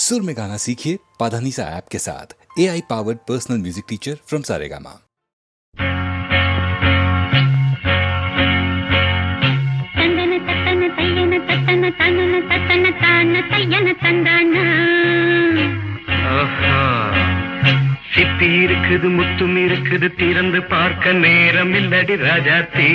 सुर में गाना सीखिए पाधानीसा ऐप के साथ। AI powered personal music teacher from Saregama. சிப்பி இருக்குது முத்தும் இருக்குது திறந்து பார்க்க நேரம் இல்லடி ராஜாத்தி.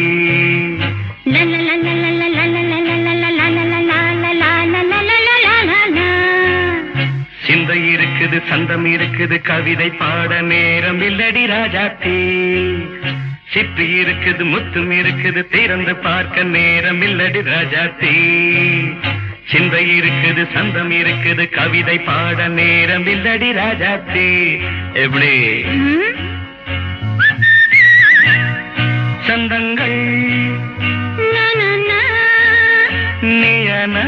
சிந்தை இருக்குது சந்தம் இருக்குது கவிதை பாட நேரம் இல்லடி ராஜாத்தி. சிப்பி இருக்குது முத்தும் இருக்குது திறந்து பார்க்க நேரம் இல்லடி ராஜாத்தி. சிந்தை இருக்குது சந்தம் இருக்குது கவிதை பாட நேரம் இல்லடி ராஜாத்தி. எப்படி சந்தங்கள் நீயனா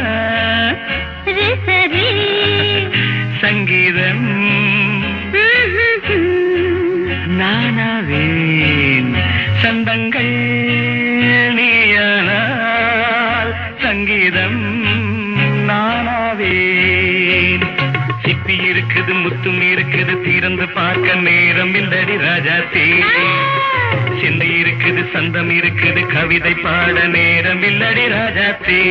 சங்கீதம் நானாவேன். சந்தங்கள் நீயனால் சங்கீதம் நானாவேன். சிப்பி இருக்குது முத்தும் இருக்குது திறந்து பார்க்க நேரம் இல்லடி ராஜாத்தி. சிந்தை இருக்குது சந்தம் இருக்குது கவிதை பாட நேரம் இல்லடி Rajathi.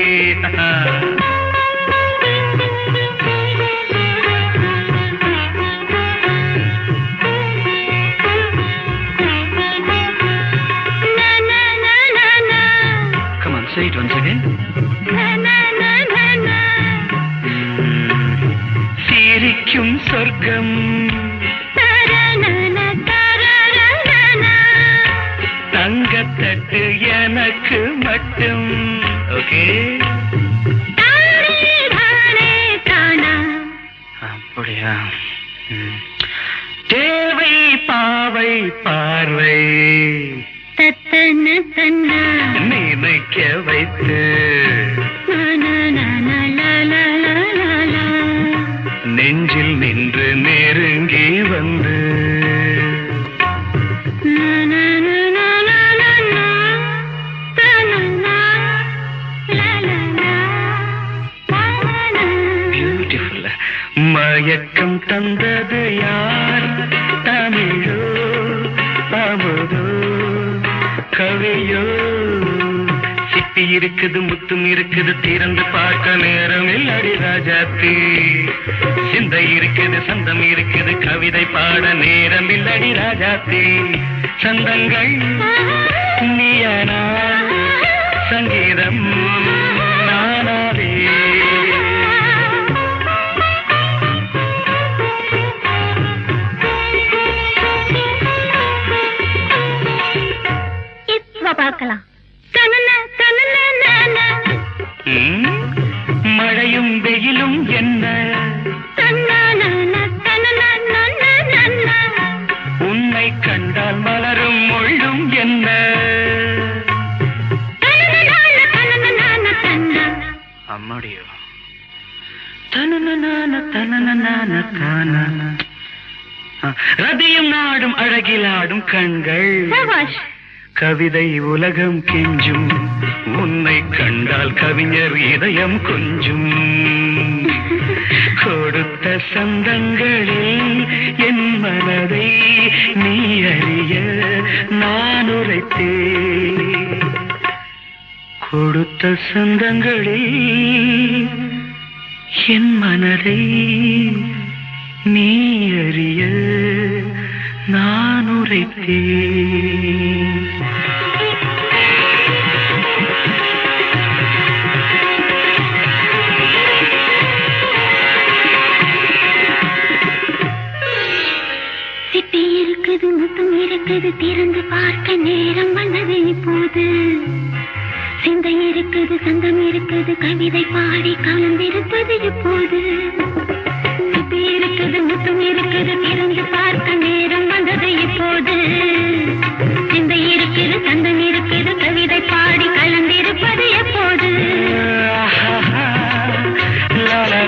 Come on, say it once again. சிரிக்கும் சொர்க்கம் தங்கத்தட்டு எனக்கு மட்டும். ஓகே அப்படியா? தேவை பாவை பார்வை நினைக்க வைத்து நெஞ்சில் நின்று நெருங்கி வந்து பியூட்டிஃபுல். மயக்கம் தந்தது யார்? தமிழோ அமுதோ கவியோ? சிப்பி இருக்குது முத்தும் இருக்குது திறந்து பார்க்க நேரம் இல்லடி ராஜாத்தி. சிந்தை இருக்குது சந்தம் இருக்குது கவிதை பாட நேரம் இல்லடி ராஜாத்தி. சந்தங்கள் நீயனா சங்கீதம் நானாவே. பார்க்கலாம். மழையும் வெயிலும் என்ன உன்னை கண்டால் மலரும் மொழியும் என்ன? அம்மாடியோ ரதியும் நாடும் அழகிலாடும் கண்கள் கவிதை உலகம் கெஞ்சும். உன்னை கண்டால் கவிஞர் இதயம் கொஞ்சும். கொடுத்த சந்தங்களில் என் மனதை நீ அறிய நான் உரைத்தேன். கொடுத்த சந்தங்களில் என் மனதை நீ அறிய நான் உரைத்தேன். சிப்பி இருக்குது முத்தும் இருக்குது திறந்து பார்க்க நேரம் வந்தது இப்போது. சிந்தை இருக்குது சந்தம் இருக்குது கவிதை பாடி கலந்திருப்பது இப்போது. சிப்பி இருக்குது முத்தும் இருக்குது திறந்து பார்க்க நேரம் வந்தது இப்போது. சிந்தை இருக்குது சந்தம் இருக்குது கவிதை பாடி கலந்திருப்பது எப்போது? la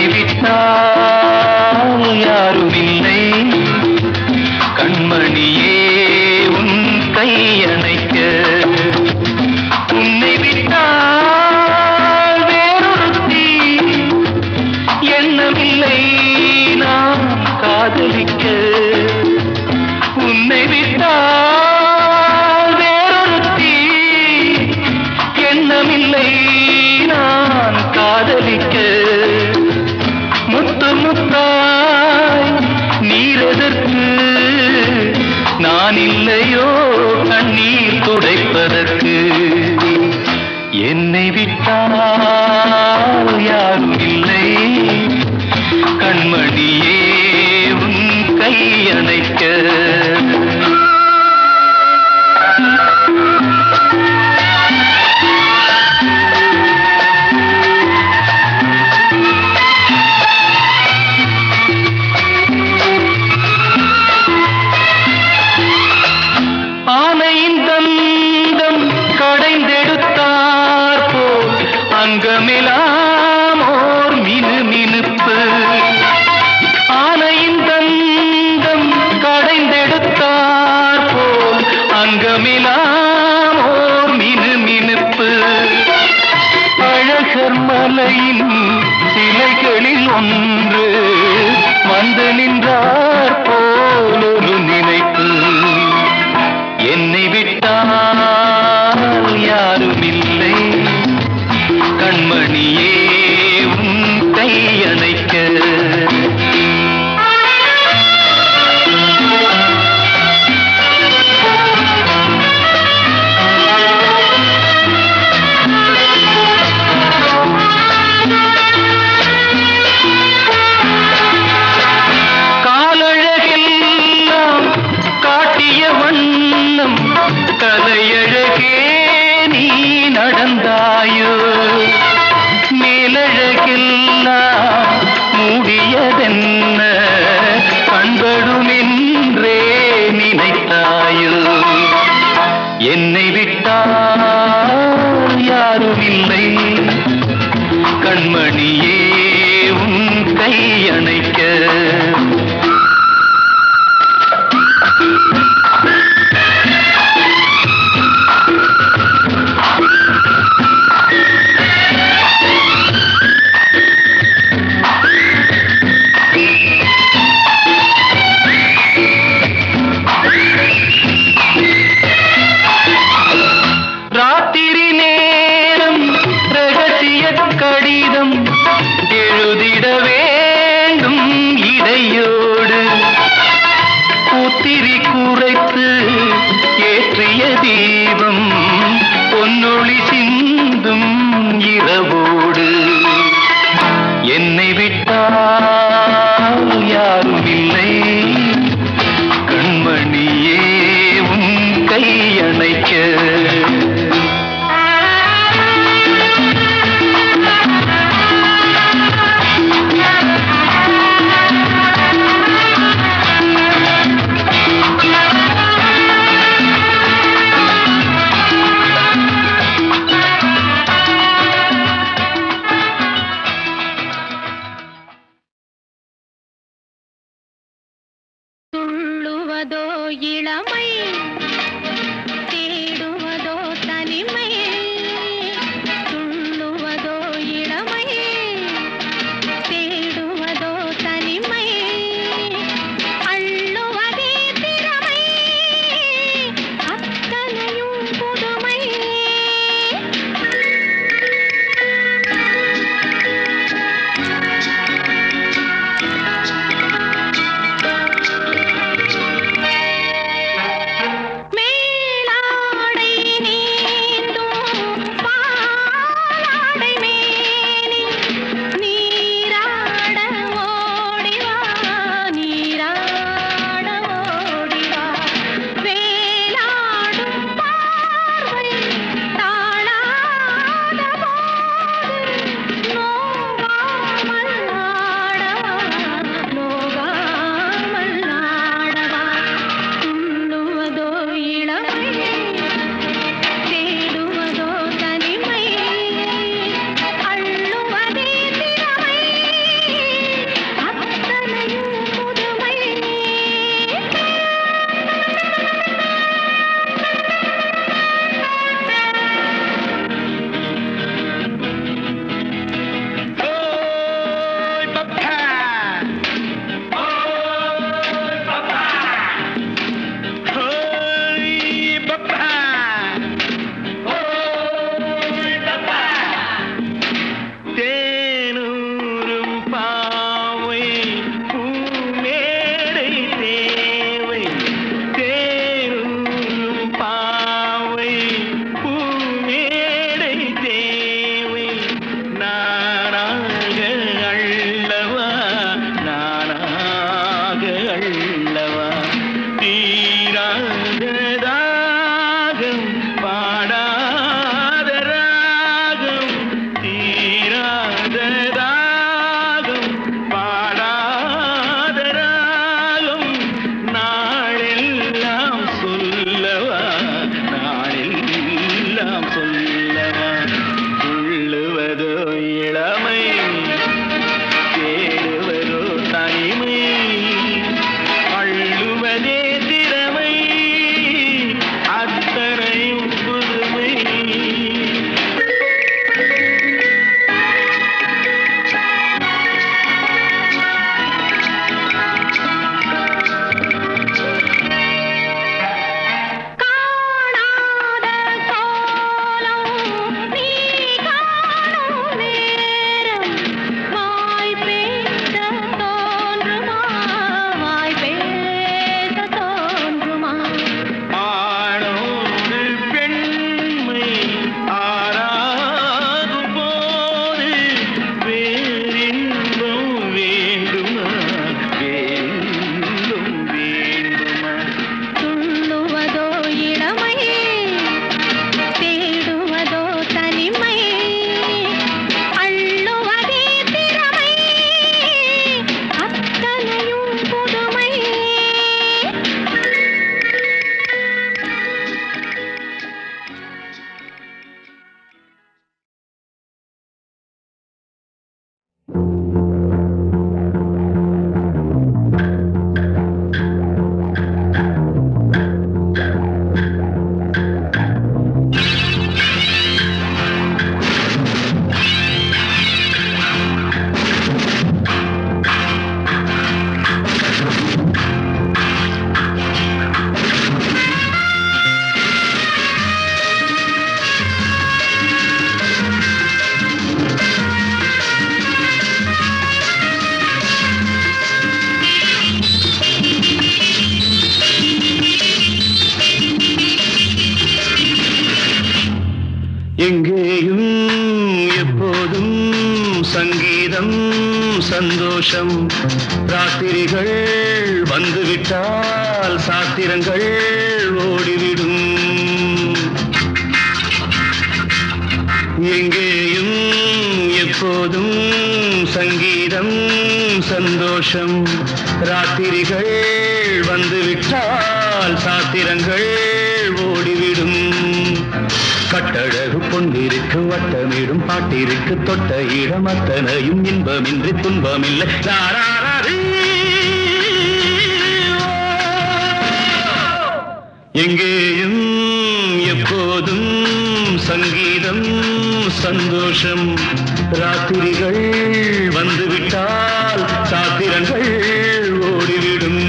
என்னை விட்டால் யாரும் இல்லை கண்மணியே உன் கையணைக்க உன்னை விட்டால் வேறொருத்தி எண்ணமில்லை நான் காதலிக்க உன்னை விட்டால் வேறொருத்தி எண்ணமில்லை நான் காதலிக்க முத்து முத்தாய் நீரெதற்கு நான் இல்லையோ கண்ணீர் துடைப்பதற்கு என்னை விட்டால் யாரும் இல்லை கண்மணியே உன் கையணைக்க ஆனையின் தந்தம் கடைந்தெடுத்தார் போல் அங்கமெல்லாம் ஓர் மினுமினுப்பு ஆனையின் தந்தம் கடைந்தெடுத்தார் போல் அங்கமெல்லாம் ஓர் மினுமினுப்பு அழகர் மலையின் சிலைகளில் ஒன்று வந்து நின்றார் போல் ஒரு நினைப்பு என்னை விட்டால் யாரும் இல்லை கண்மணியே உன் கையணைக்க காலழகெல்லாம் காட்டிய வண்ணம் கலையழகே நீ நடந்தாயோ மேலழகெல்லாம் மூடியதென்ன கண்படுமென்றே நினைத்தாயோ என்னை விட்டால் யாரும் இல்லை கண்மணியே உன் கையணைக்க ராத்திரி நேரம் ரகசிய கடிதம் எழுதிட வேண்டும் இடையோடு பூத்திரி குறைத்து ஏற்றிய தீபம் பொன்னொளி சிந்தும் இரவோடு என்னை விட்டால் யாரும் இல்லை கண்மணியே உன் கையணைக்க துள்ளுவதோ இளமை தேடுவதோ தனிமை துள்ளுவதோ இளமை தேடுவதோ தனிமை அள்ளுவதே திறமை அத்தனையும் புதுமை சந்தோஷம் ராத்திரிகள் வந்துவிட்டால் சாத்திரங்கள் ஓடிவிடும் எங்கேயும் எப்போதும் சங்கீதம் சந்தோஷம் ராத்திரிகள் வந்துவிட்டால் சாத்திரங்கள் ஓடிவிடும் கட்டழகு பொன்னிருக்கு வட்டமிடும் பாட்டிற்கு தொட்ட இடம் அத்தனையும் இன்பமின்றி துன்பமில்லை எங்கேயும் எப்போதும் சங்கீதம் சந்தோஷம் ராத்திரிகள் வந்துவிட்டால் சாத்திரங்கள் ஓடிவிடும்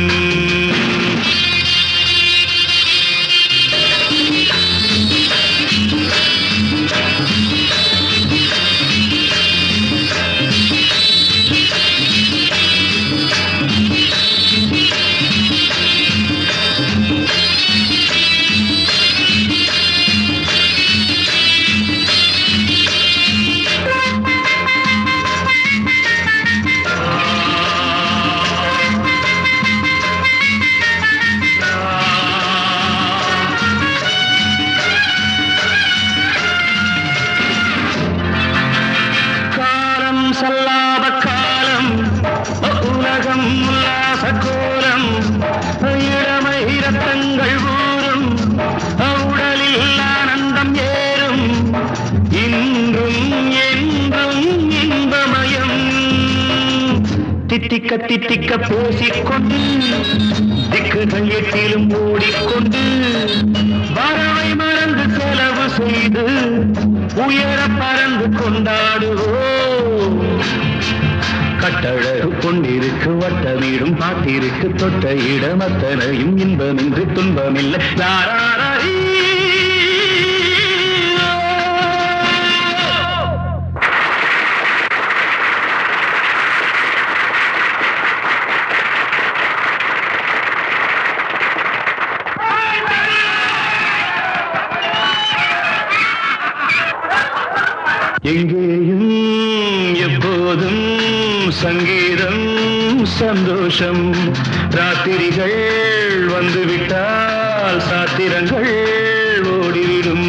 சல்லாப காலம் உலகம் உல்லாச கோலம் இளமை ரத்தங்கள் ஊறும் உடலில் ஆனந்தம் ஏறும் இன்றும் என்றும் இன்பமயம் தித்திக்க தித்திக்க பேசிக்கொண்டு திக்குகள் எட்டிலும் ஓடிக்கொண்டு வரவை மறந்து செலவு செய்து உயர பறந்து கொண்டாடுவோம் கட்டழகு பொன்னிருக்கு வட்டமீடும் பாட்டிற்கு தொட்ட இடம் அத்தனையும் இன்பமின்றி துன்பமில்லை எங்கேயும் எப்போதும் சங்கீதம் சந்தோஷம் ராத்திரிகள் வந்துவிட்டால் சாத்திரங்கள் ஓடிவிடும்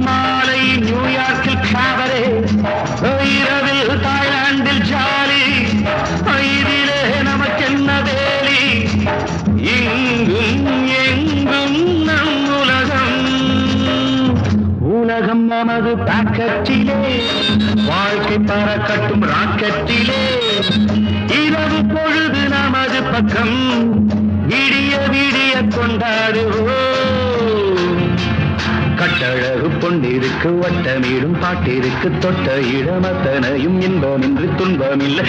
மாலை நியூயார்க்கில் காவரே இரவில் தாய்லாந்தில் ஜாலி இதிலே நமக்கென்ன வேலி இங்கும் எங்கும் நம் உலகம் உலகம் நமது பாக்கெட்டிலே வாழ்க்கை பறக்கட்டும் ராக்கெட்டிலே இரவு பொழுது நமது பக்கம் விடிய விடிய கொண்டாடுவோம் கட்டழகு பொன்னிருக்கு வட்டமீடும் பாட்டிற்கு தொட்ட இடம் அத்தனையும் இன்பமின்றி துன்பமில்லை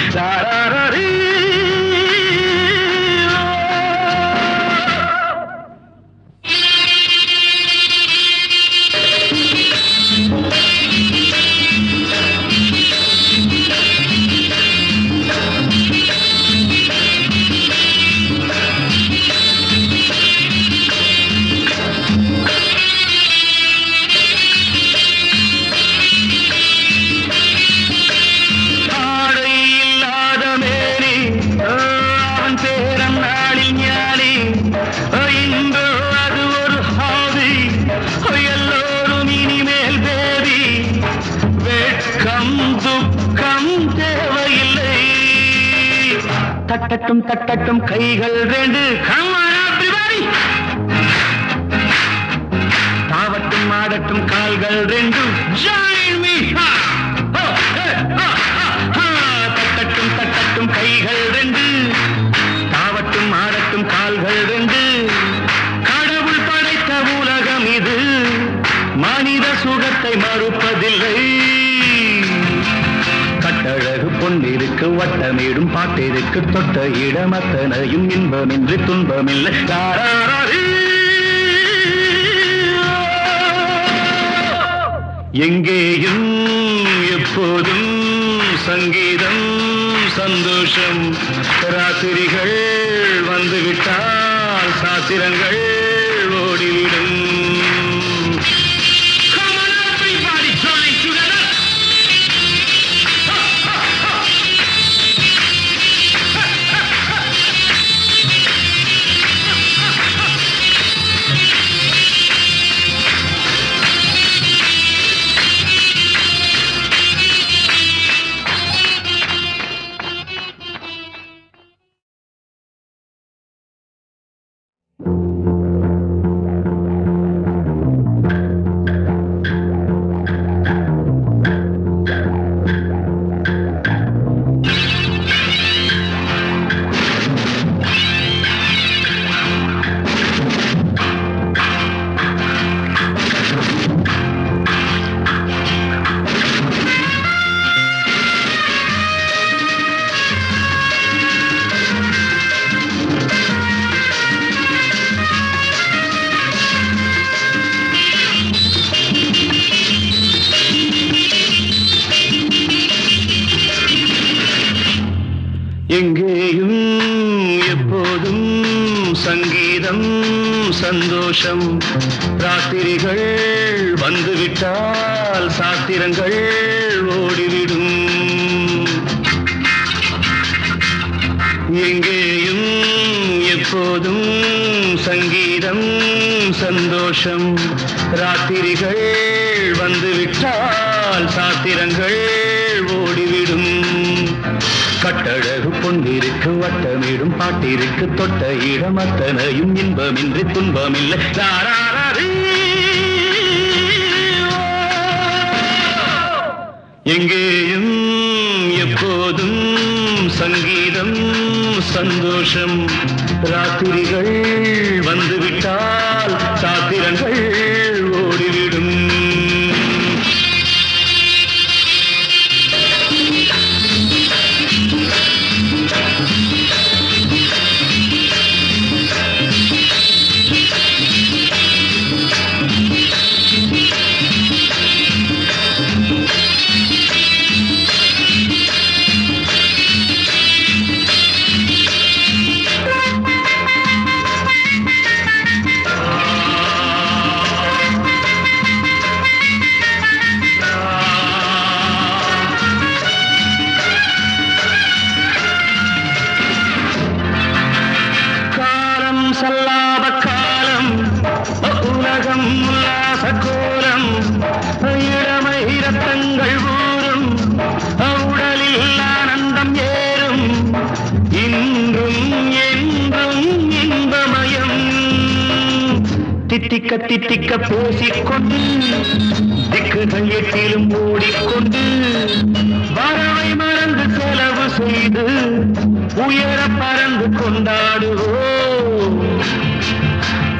தட்டட்டும் தட்டட்டும் கைகள் ரெண்டு தாவட்டும் ஆடட்டும் கால்கள் ரெண்டு தட்டட்டும் தட்டட்டும் கைகள் ரெண்டு தாவட்டும் ஆடட்டும் கால்கள் ரெண்டு கடவுள் படைத்த உலகம் இது மனித சுகத்தை மறுப்பதில்லை கட்டழகு பொன் பொன்னிருக்கு வட்டமேடும் பாட்டிற்கு தொட்ட இடமத்தனையும் இன்பமின்றி துன்பமில்லை. எங்கேயும் எப்போதும் சங்கீதம் சந்தோஷம். ராத்திரிகள் வந்துவிட்டால் சாத்திரங்கள் ஓடிவிடும். எங்கேயும் எப்போதும் சங்கீதம் சந்தோஷம். ராத்திரிகள் வந்துவிட்டால் சாத்திரங்கள் ஓடிவிடும். எங்கேயும் எப்போதும் சங்கீதம் சந்தோஷம். ராத்திரிகள் வந்துவிட்டால் சாத்திரங்கள் ஓடிவிடும். கட்டழகு பொன்னிருக்கு வட்டமிடும் பாட்டிற்கு தொட்ட இடமத்தனையும் இன்பமின்றி துன்பமில்லை. எங்கேயும் எப்போதும் சங்கீதம் சந்தோஷம். ராத்திரிகள் வந்துவிட்டால் சாத்திரங்கள் ஓடிவிடும். சல்லாப காலம் உலகம் உல்லாச கோலம். இளமை ரத்தங்கள் ஊறும் உடலில் ஆனந்தம் ஏறும். இன்றும் என்றும் இன்பமயம். தித்திக்க தித்திக்க பேசிக்கொண்டு திக்குகள் எட்டிலும் ஓடிக்கொண்டு வரவை மறந்து செலவு செய்து உயர பறந்து கொண்டாடுவோம்.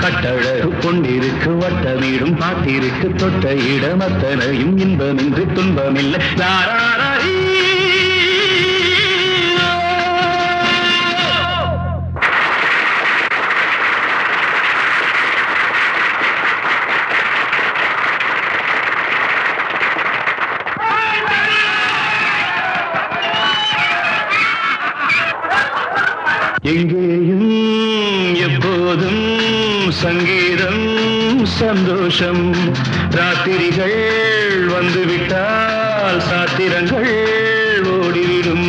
கட்டழகு பொன்னிருக்கு வட்டமீடும் பாட்டிற்கு தொட்ட இடமத்தனையும் இன்பமின்றி துன்பமில்லை. எங்கேயும் எப்போதும் சங்கீதம் சந்தோஷம். ராத்திரிகள் வந்துவிட்டால் சாத்திரங்கள் ஓடிவிடும்.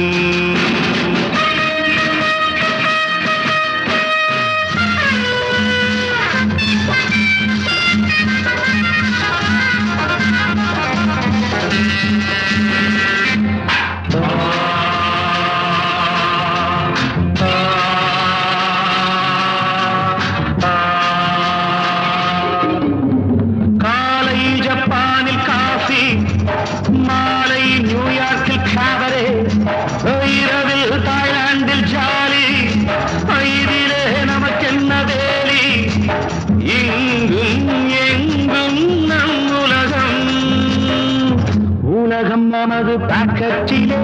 நமது பாக்கத்திலே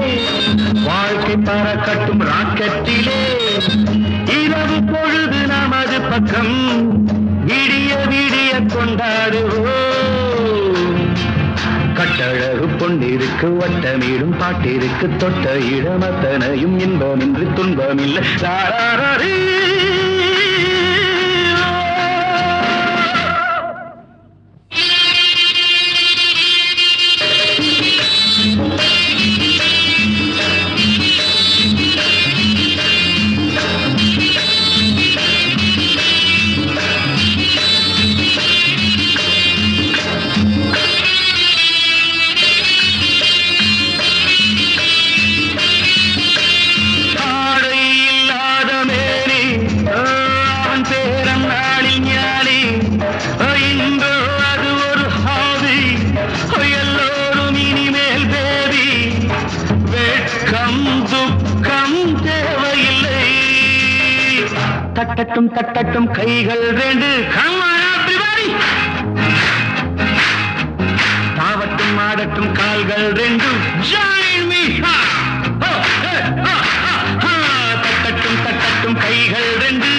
வாழ்க்கை பறக்கட்டும் ராக்கெட்டிலே இரவு பொழுது நமது பக்கம் விடிய விடிய கொண்டாடுவோம். கட்டழகு பொன்னிருக்கு வட்டமிடும் பாட்டிற்கு தொட்ட இடமத்தனையும் இன்பமின்றி துன்பமில்லை. ராராரீ. தட்டட்டும் தட்டட்டும் கைகள் ரெண்டு, தாவட்டும் ஆடட்டும் கால்கள் ரெண்டு, தட்டட்டும் தட்டட்டும் கைகள் ரெண்டு,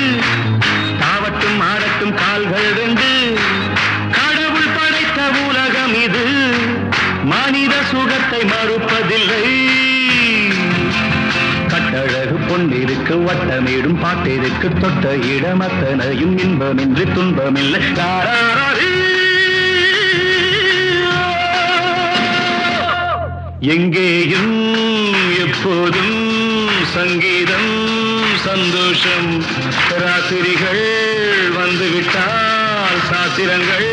தாவட்டும் ஆடட்டும் கால்கள் ரெண்டு. கடவுள் படைத்த உலகம் இது, மனித சுகத்தை மறுப்பதில்லை. கட்டழகு பொன்னிருக்கு வட்டமேடும் பாட்டிற்கு தொட்ட இடமத்தனையும் இன்பமின்றி துன்பமில்லை. எங்கேயும் எப்போதும் சங்கீதம் சந்தோஷம். ராத்திரிகள் வந்துவிட்டால் சாத்திரங்கள்